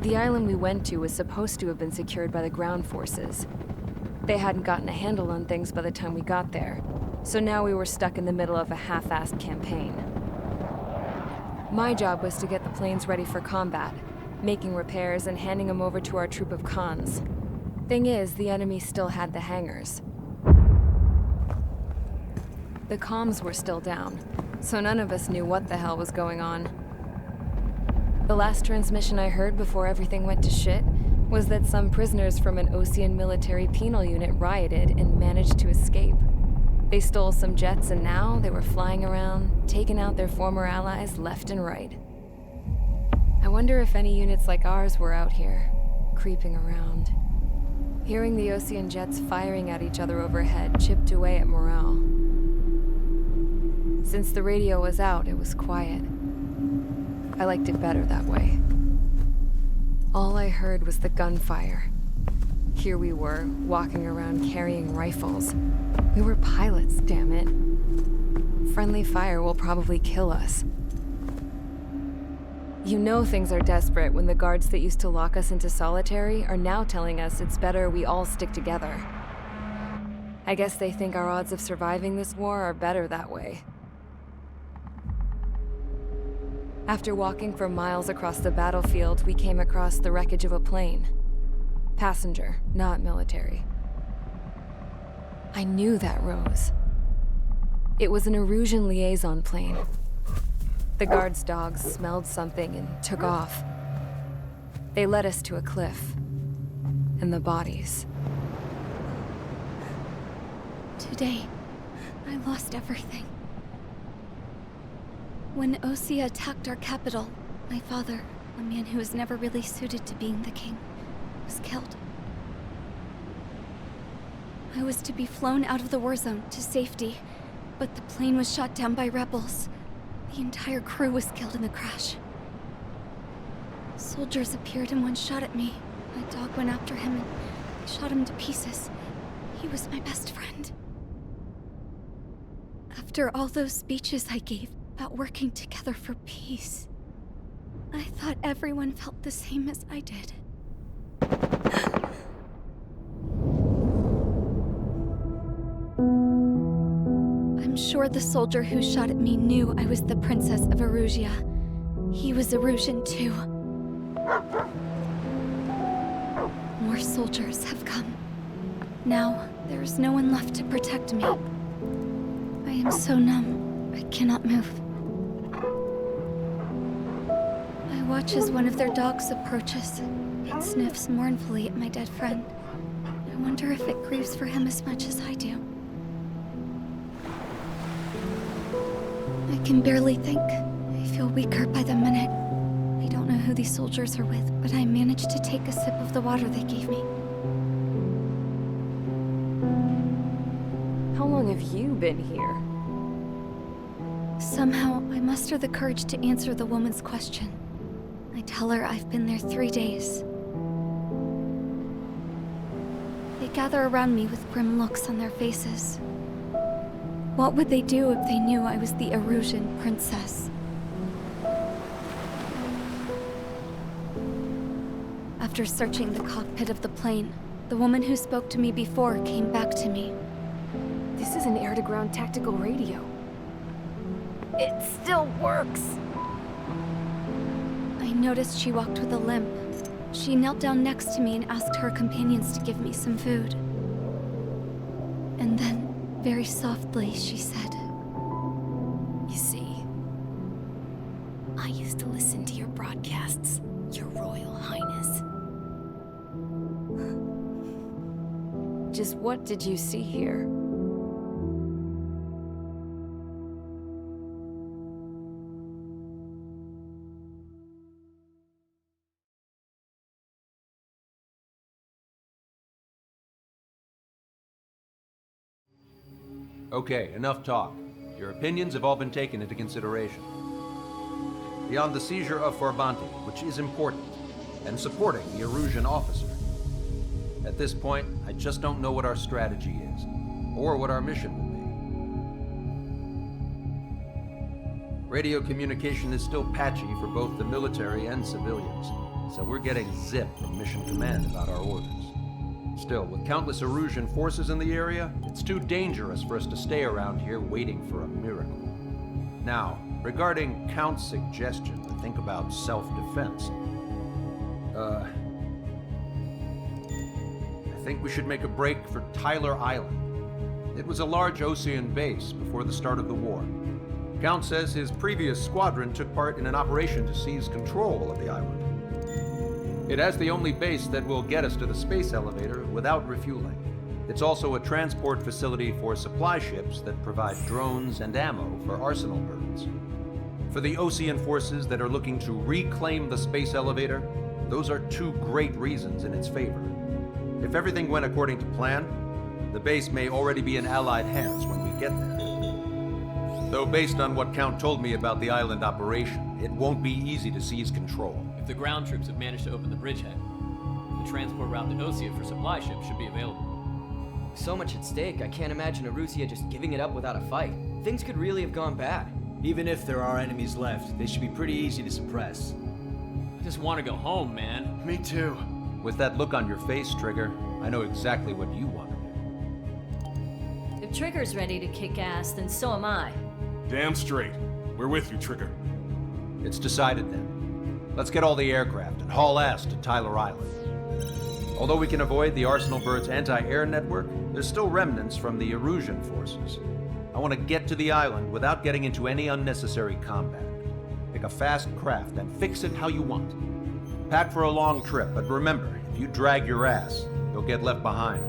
The island we went to was supposed to have been secured by the ground forces. They hadn't gotten a handle on things by the time we got there, so now we were stuck in the middle of a half-assed campaign. My job was to get the planes ready for combat, making repairs and handing them over to our troop of cons. Thing is, the enemy still had the hangars. The comms were still down, so none of us knew what the hell was going on. The last transmission I heard before everything went to shit was that some prisoners from an Osean military penal unit rioted and managed to escape. They stole some jets and now they were flying around, taking out their former allies left and right. I wonder if any units like ours were out here, creeping around. Hearing the Osean jets firing at each other overhead chipped away at morale. Since the radio was out, it was quiet. I liked it better that way. All I heard was the gunfire. Here we were, walking around carrying rifles. We were pilots, damn it. Friendly fire will probably kill us. You know things are desperate when the guards that used to lock us into solitary are now telling us it's better we all stick together. I guess they think our odds of surviving this war are better that way. After walking for miles across the battlefield, we came across the wreckage of a plane. Passenger, not military. I knew that rose. It was an Erusian liaison plane. The guards' dogs smelled something and took off. They led us to a cliff. And the bodies. Today, I lost everything. When Osea attacked our capital, my father, a man who was never really suited to being the king, was killed. I was to be flown out of the war zone to safety, but the plane was shot down by rebels. The entire crew was killed in the crash. Soldiers appeared and one shot at me. My dog went after him and I shot him to pieces. He was my best friend. After all those speeches I gave about working together for peace, I thought everyone felt the same as I did. I'm sure the soldier who shot at me knew I was the Princess of Erusia. He was Erusian too. More soldiers have come. Now, there is no one left to protect me. I am so numb, I cannot move. I watch as one of their dogs approaches. It sniffs mournfully at my dead friend. I wonder if it grieves for him as much as I do. I can barely think. I feel weaker by the minute. I don't know who these soldiers are with, but I managed to take a sip of the water they gave me. How long have you been here? Somehow, I muster the courage to answer the woman's question. I tell her I've been there 3 days. They gather around me with grim looks on their faces. What would they do if they knew I was the Erusian princess? After searching the cockpit of the plane, the woman who spoke to me before came back to me. This is an air-to-ground tactical radio. It still works! I noticed she walked with a limp. She knelt down next to me and asked her companions to give me some food. And then, very softly, she said, You see, I used to listen to your broadcasts, Your Royal Highness. Just what did you see here? Okay, enough talk. Your opinions have all been taken into consideration. Beyond the seizure of Forbanti, which is important, and supporting the Erusian officer, at this point, I just don't know what our strategy is, or what our mission will be. Radio communication is still patchy for both the military and civilians, so we're getting zip from Mission Command about our orders. Still, with countless Erusian forces in the area, it's too dangerous for us to stay around here waiting for a miracle. Now, regarding Count's suggestion to think about self-defense, I think we should make a break for Tyler Island. It was a large Osean base before the start of the war. Count says his previous squadron took part in an operation to seize control of the island. It has the only base that will get us to the space elevator without refueling. It's also a transport facility for supply ships that provide drones and ammo for arsenal birds. For the Osean forces that are looking to reclaim the space elevator, those are two great reasons in its favor. If everything went according to plan, the base may already be in Allied hands when we get there. Though based on what Count told me about the island operation, it won't be easy to seize control. If the ground troops have managed to open the bridgehead, the transport route to Osea for supply ships should be available. So much at stake, I can't imagine Erusia just giving it up without a fight. Things could really have gone bad. Even if there are enemies left, they should be pretty easy to suppress. I just want to go home, man. Me too. With that look on your face, Trigger, I know exactly what you want to do. If Trigger's ready to kick ass, then so am I. Damn straight. We're with you, Trigger. It's decided then. Let's get all the aircraft and haul ass to Tyler Island. Although we can avoid the Arsenal Bird's anti-air network, there's still remnants from the Erusian forces. I want to get to the island without getting into any unnecessary combat. Pick a fast craft and fix it how you want. Pack for a long trip, but remember, if you drag your ass, you'll get left behind.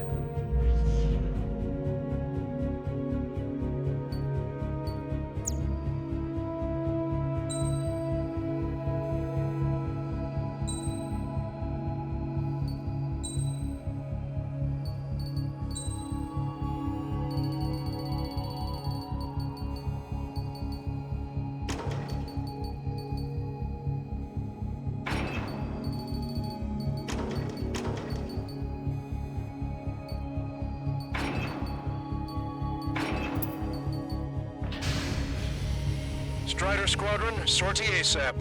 Strider Squadron, sortie ASAP.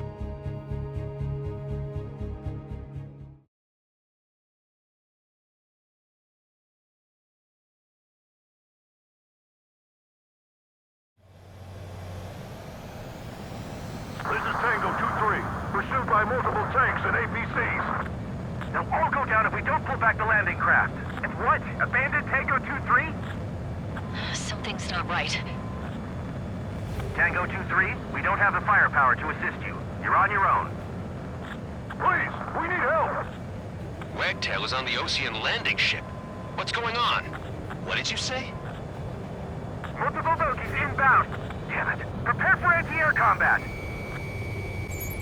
This is Tango 2-3, pursued by multiple tanks and APCs. They'll all go down if we don't pull back the landing craft. And what? Abandoned Tango 2-3? Something's not right. Tango 2-3, we don't have the firepower to assist you. You're on your own. Please, we need help! Wagtail is on the Osean landing ship. What's going on? What did you say? Multiple bogies inbound. Damn it. Prepare for anti-air combat.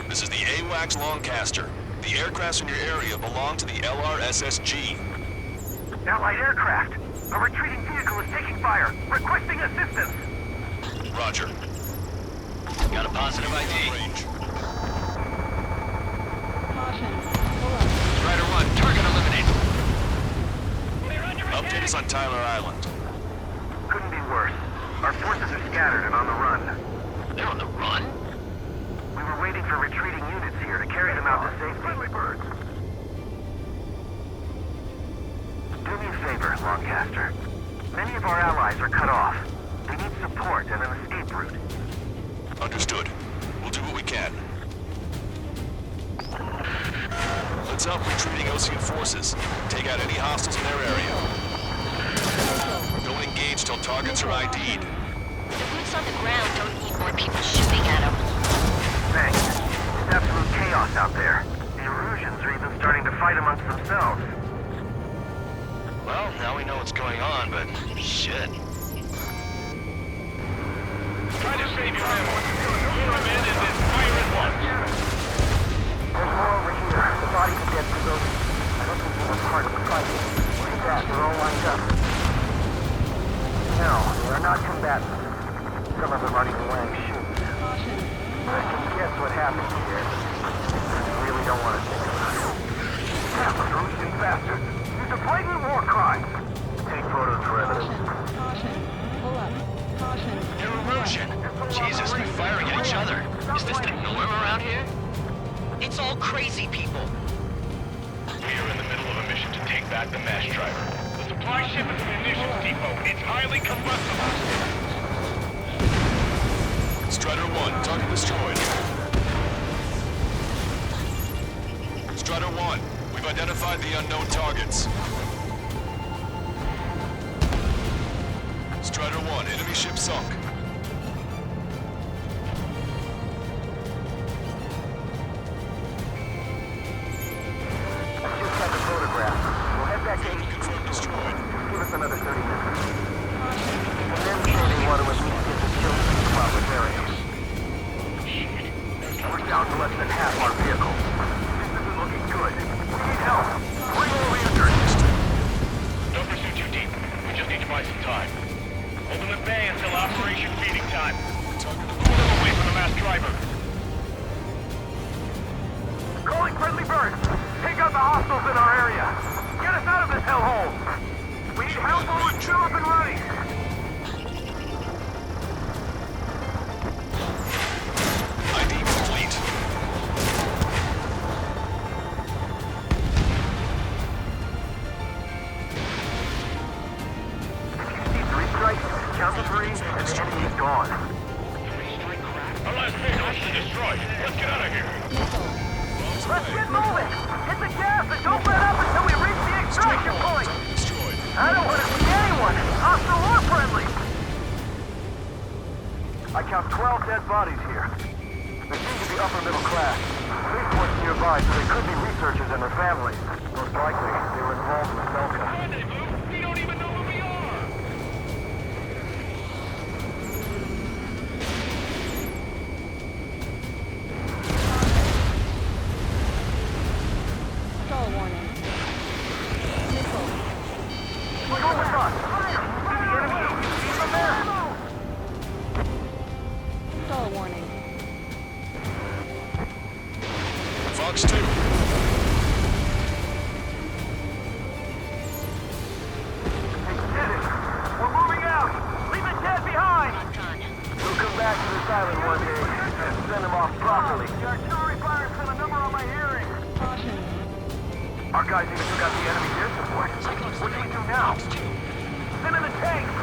This is the AWACS Longcaster. The aircrafts in your area belong to the LRSSG. Allied aircraft. A retreating vehicle is taking fire. Requesting assistance. Roger. Got a positive ID. Range. Strider 1, target eliminated. Update us on Tyler Island. Couldn't be worse. Our forces are scattered and on the run. They're on the run? We were waiting for retreating units here to carry them out to safety. Friendly birds. Do me a favor, Longcaster. Many of our allies are cut off. They need support and an escape route. Understood. We'll do what we can. Let's help retreating Osean forces. Take out any hostiles in their area. Don't engage till targets are ID'd. The boots on the ground don't need more people shooting at them. Thanks. It's absolute chaos out there. The Erusians are even starting to fight amongst themselves. Well, now we know what's going on, but shit. Try to save your ammo. You're abandoned and fire at once. There's more over here. The bodies are dead for those. I don't think they were part of the fight. Look at that. They're all lined up. No, they are not combatants. Some of them aren't even wearing shoes. I can guess what happened here. I really don't want to think about it. Damn, Erusian bastards. These are blatant war crimes. Take photos for evidence. They're Erusian. Jesus, they're firing at each other. Is this the norm around here? It's all crazy people. mission to take back the mass driver. The supply ship is the munitions depot. It's highly combustible. Strider 1, target destroyed. Strider 1, we've identified the unknown targets. Strider 1, enemy ship sunk. I just got the photograph. We'll head back to HQ. Confirmed destroyed. Give us another 30 minutes. The men say they want to at least get the kill streak while we're area. We're down to less than half our vehicle. This isn't looking good. We need help. Bring all the injured. Don't pursue too deep. We just need to buy some time. Open the bay until Operation Feeding Time. Pull them away from the mass driver. Calling friendly birds. Take out the hostiles in our area. Get us out of this hellhole. We need help while we're still up and running. ID complete. If you see 3 strikes, count to 3, and the enemy is gone. 3 strike crack? Our last vehicle is destroyed. Let's get out of here. Let's get moving! Hit the gas and don't let up until we reach the extraction point! Destroyed. I don't want to see anyone, hostile or friendly! I count 12 dead bodies here. They seem to be upper middle class. Spaceport's nearby, so they could be researchers and their families. Most likely, they were involved in the Delta. We don't even know who we are! Stall warning. Missile. Look over us! Fire! See the enemy APC from there? Stall warning. Fox 2. They did it! We're moving out! Leave the dead behind! We'll come back to this island one day and send them off properly. The artillery fire sent a number on my hearing. Caution. Our guys even took out the enemy air support. What do we do now? Send in the tanks!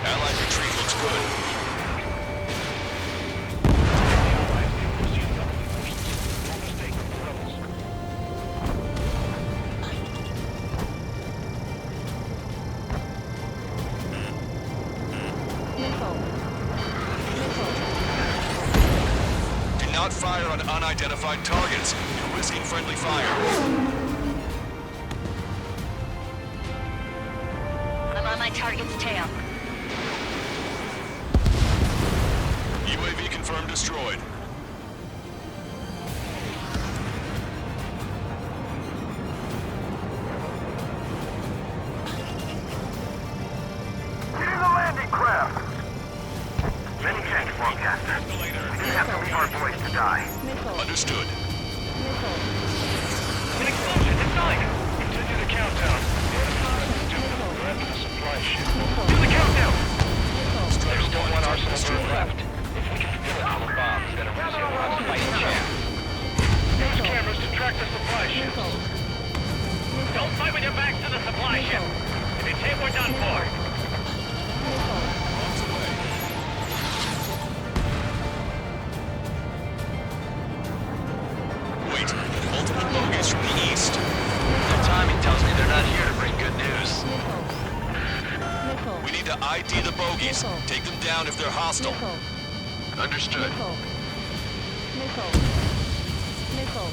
Allied retreat looks good. Missile. Missile. Do not fire on unidentified targets. You're risking friendly fire. I'm on my target's tail. UAV confirmed destroyed. Get in the landing craft! Many thanks, Lancaster. We didn't have to leave our boys to die. Missile. Understood. Missile. An explosion inside! Continue the countdown. We're after the supply ship. Do the countdown! There's still one arsenal bird left. If we can fill it full of bombs, then Arusio will have a fighting chance. Use cameras to track the supply ship. Don't fight with your backs to the supply ship. If it's hit, we're done for. Wait, multiple bogies from the east. Their timing tells me they're not here to bring good news. Missile. We need to ID the bogies. Missile. Take them down if they're hostile. Missile. Understood. Missile. Missile. Missile.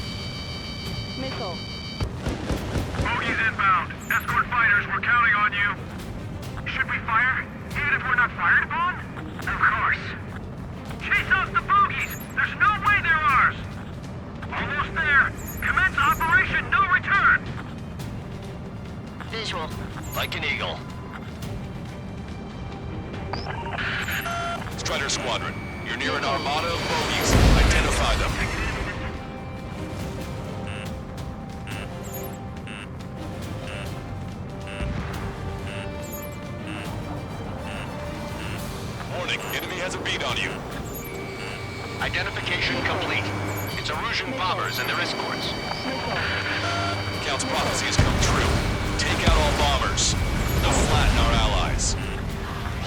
Missile. Bogies inbound. Escort fighters, we're counting on you. Should we fire? Even if we're not fired upon? Of course. Chase off the bogies! There's no way they're ours! Almost there. Commence Operation No Return! Visual. Like an eagle. Strider Squadron, you're near an armada of bogies. Identify them. Warning, enemy has a beat on you. Identification complete. It's Erusian bombers and their escorts. Missile. Scout's prophecy has come true. Take out all bombers. They'll flatten our allies.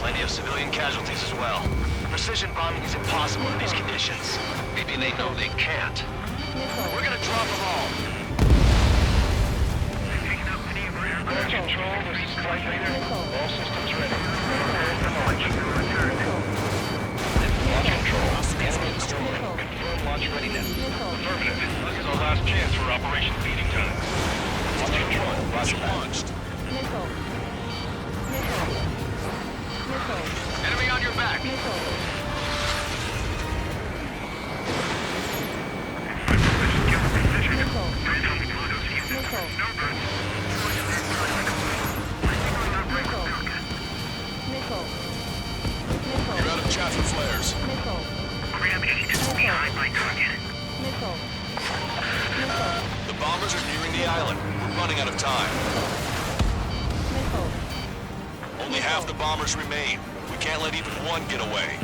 Plenty of civilian casualties as well. Precision bombing is impossible in these conditions. Maybe they know they can't. We're gonna drop them all. Control, this is Flight Leader. All systems ready. Prepare for launch. Return. Launch control. Enemy destroyed. Confirm launch readiness. Affirmative. This is our last chance for Operation Feeding Time. Launch control. Roger launched. Enemy on your back. You're out of chaff and flares. The bombers are nearing the island. We're running out of time. Only half the bombers remain. We can't let even one get away.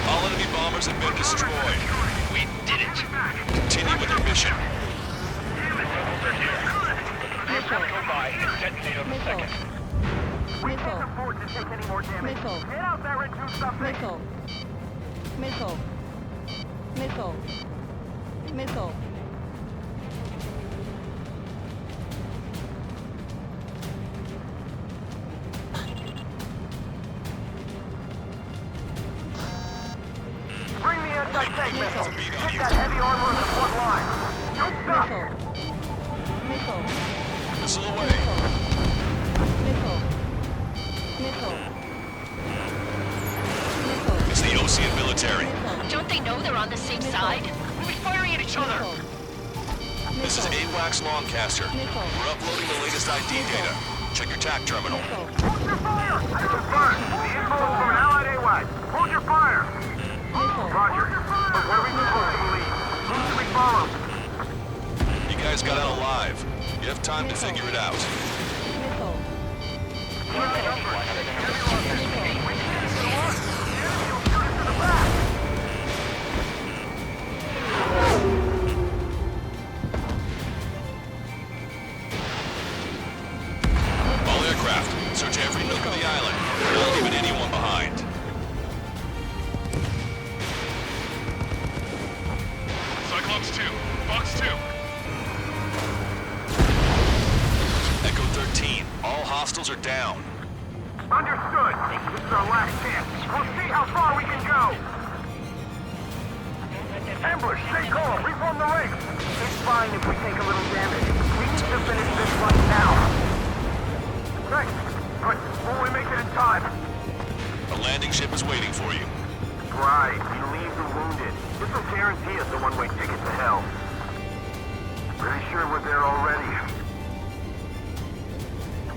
All enemy bombers have been destroyed. We did it. Continue with your mission. Detonate on the second. We can't afford to take any more damage. Get out there and do something. Bring the anti-tank missile. Get that heavy armor in the front line. Don't stop. Missile away. It's the Ocean military. Don't they know they're on the same side? We'll be firing at each other. This is AWACS Longcaster. We're uploading the latest ID data. Check your TAC terminal. Hold your fire! Confirmed. The info is from an allied AWAC. Hold your fire! Roger. But where are we supposed to leave? Who should we follow? You guys got out alive. You have time to figure it out. All aircraft, search every nook of the island. Not leaving anyone behind. Cyclops 2. Fox 2. Echo 13, all hostiles are down. Understood. This is our last chance. We'll see how far we can go. Ambush, stay calm. Reform the ranks. It's fine if we take a little damage. We need to finish this right now. Thanks. But will we make it in time? A landing ship is waiting for you. Right. We leave the wounded. This will guarantee us a one-way ticket to hell. Pretty sure we're there already.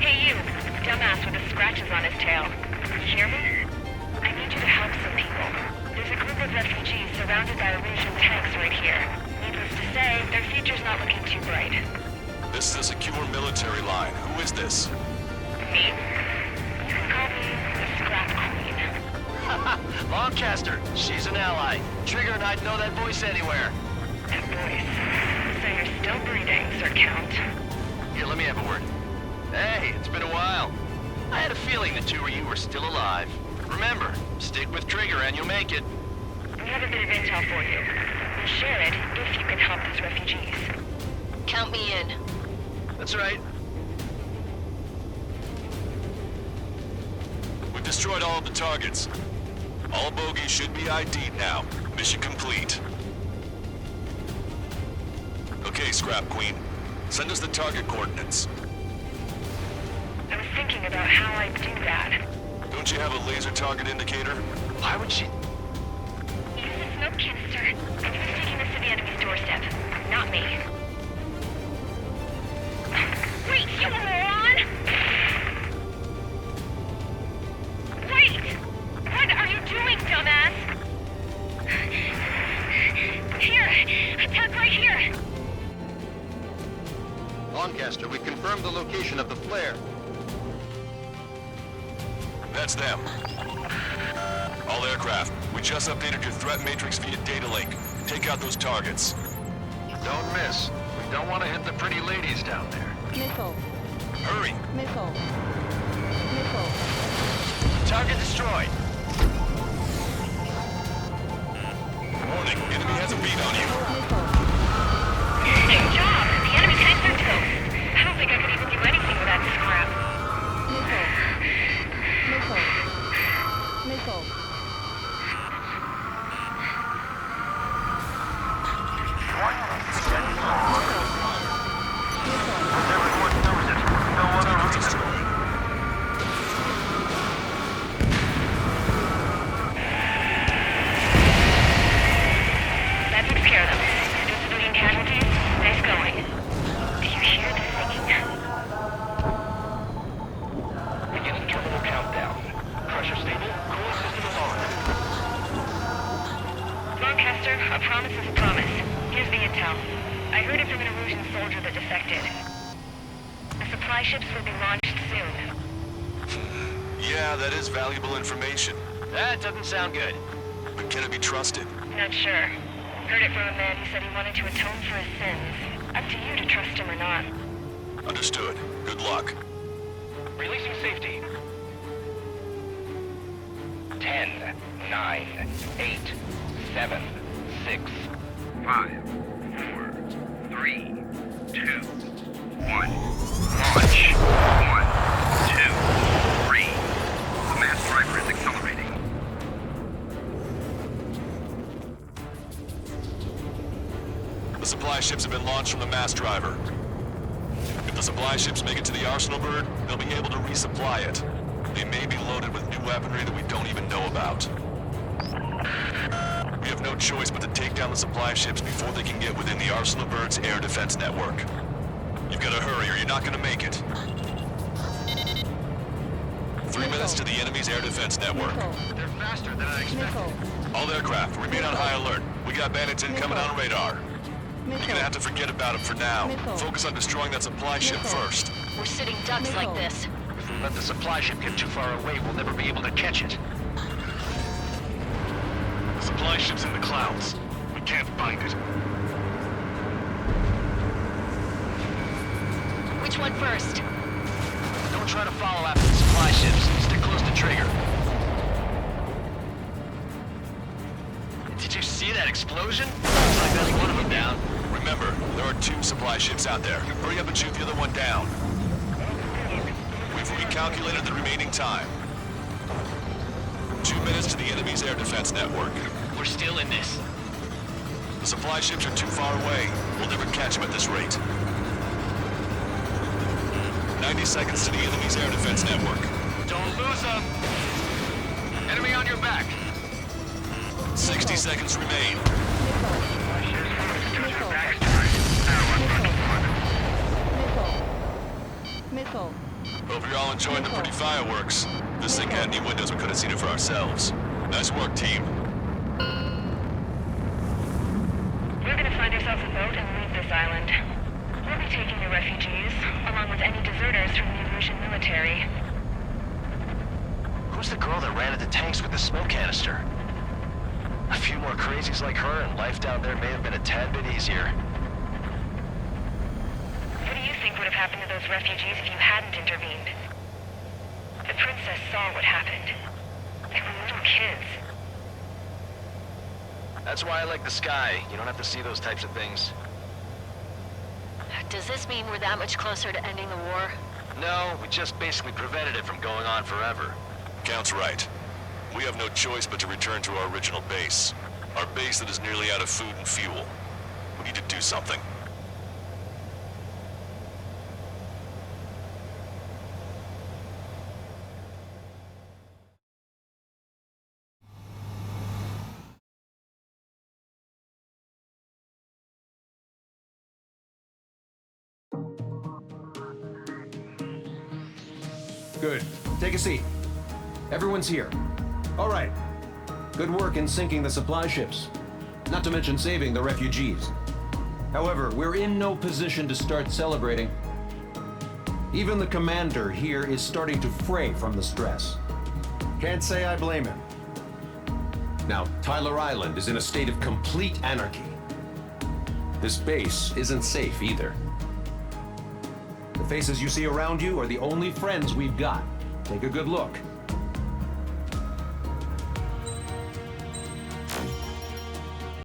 Hey, you. Dumbass with the scratches on his tail. You hear me? I need you to help some people. There's a group of refugees surrounded by Ryzen tanks right here. Needless to say, their future's not looking too bright. This is a secure military line. Who is this? Me? You can call me the Scrap Queen. Longcaster, she's an ally. Trigger and I'd know that voice anywhere. That voice. So you're still breathing, Sir Count. Here, let me have a word. Hey, it's been a while. I had a feeling the two of you were still alive. Remember, stick with Trigger and you'll make it. We have a bit of intel for you. We'll share it if you can help these refugees. Count me in. That's right. We've destroyed all of the targets. All bogies should be ID'd now. Mission complete. Okay, Scrap Queen. Send us the target coordinates. I was thinking about how I'd do that. Don't you have a laser target indicator? Why would she... Use the smoke canister. Who's taking this to the enemy's doorstep? Not me. Lancaster, we confirmed the location of the flare. That's them. All aircraft, we just updated your threat matrix via data link. Take out those targets. Don't miss. We don't want to hit the pretty ladies down there. Missile. Hurry! Missile. Missile. Target destroyed. Warning, enemy has a beat on you. Good job! The enemy tanks are toast. I don't think I could even do anything with that scrap. Missile. Missile. Missile. Everyone knows it. No other reason. That takes care of them. No civilian casualties. Nice going. Do you hear the singing? Beginning terminal countdown. Pressure stable. Cooling system is on. Lancaster, a promise is a promise. Here's the intel. I heard it from an Erusian soldier that defected. The supply ships will be launched soon. Yeah, that is valuable information. That doesn't sound good. But can it be trusted? Not sure. Heard it from a man who said he wanted to atone for his sins. Up to you to trust him or not. Understood. Good luck. Releasing safety. 10, 9, 8, 7, 6, 5, 4, 3, 2, 1. Launch. 1, 2, 3. The mass driver is accelerating. The supply ships have been launched from the mass driver. If the supply ships make it to the Arsenal bird, they'll be able to resupply it. They may be loaded with new weaponry that we don't even know about. We have no choice but to take down the supply ships before they can get within the Arsenal bird's air defense network. You've got to hurry or you're not going to make it. 3 minutes to the enemy's air defense network. They're faster than I expected. All aircraft, remain on high alert. We got bandits incoming on radar. You're gonna have to forget about them for now. Focus on destroying that supply ship first. We're sitting ducks like this. If we let the supply ship get too far away, we'll never be able to catch it. The supply ship's in the clouds. We can't find it. Which one first? Don't try to follow after the supply ships. Stick close to trigger. Did you see that explosion? Looks like that's one of them down. Remember, there are 2 supply ships out there. Hurry up and shoot the other one down. We've recalculated the remaining time. 2 minutes to the enemy's air defense network. We're still in this. The supply ships are too far away. We'll never catch them at this rate. 90 seconds to the enemy's air defense network. Don't lose them. Enemy on your back. 60 seconds remain. Missile. Hope you're all enjoying the pretty fireworks. This thing had any windows, we could have seen it for ourselves. Nice work, team. We're gonna find ourselves a boat and leave this island. We'll be taking the refugees, along with any deserters from the Erusian military. Who's the girl that ran into tanks with the smoke canister? A few more crazies like her and life down there may have been a tad bit easier. What do you think would have happened to those refugees if you hadn't intervened? The princess saw what happened. They were little kids. That's why I like the sky. You don't have to see those types of things. Does this mean we're that much closer to ending the war? No, we just basically prevented it from going on forever. Count's right. We have no choice but to return to our original base. Our base that is nearly out of food and fuel. We need to do something. Good. Take a seat. Everyone's here. All right. Good work in sinking the supply ships. Not to mention saving the refugees. However, we're in no position to start celebrating Even the commander here is starting to fray from the stress. Can't say I blame him. Now, Tyler Island is in a state of complete anarchy. This base isn't safe either. The faces you see around you are the only friends we've got. Take a good look.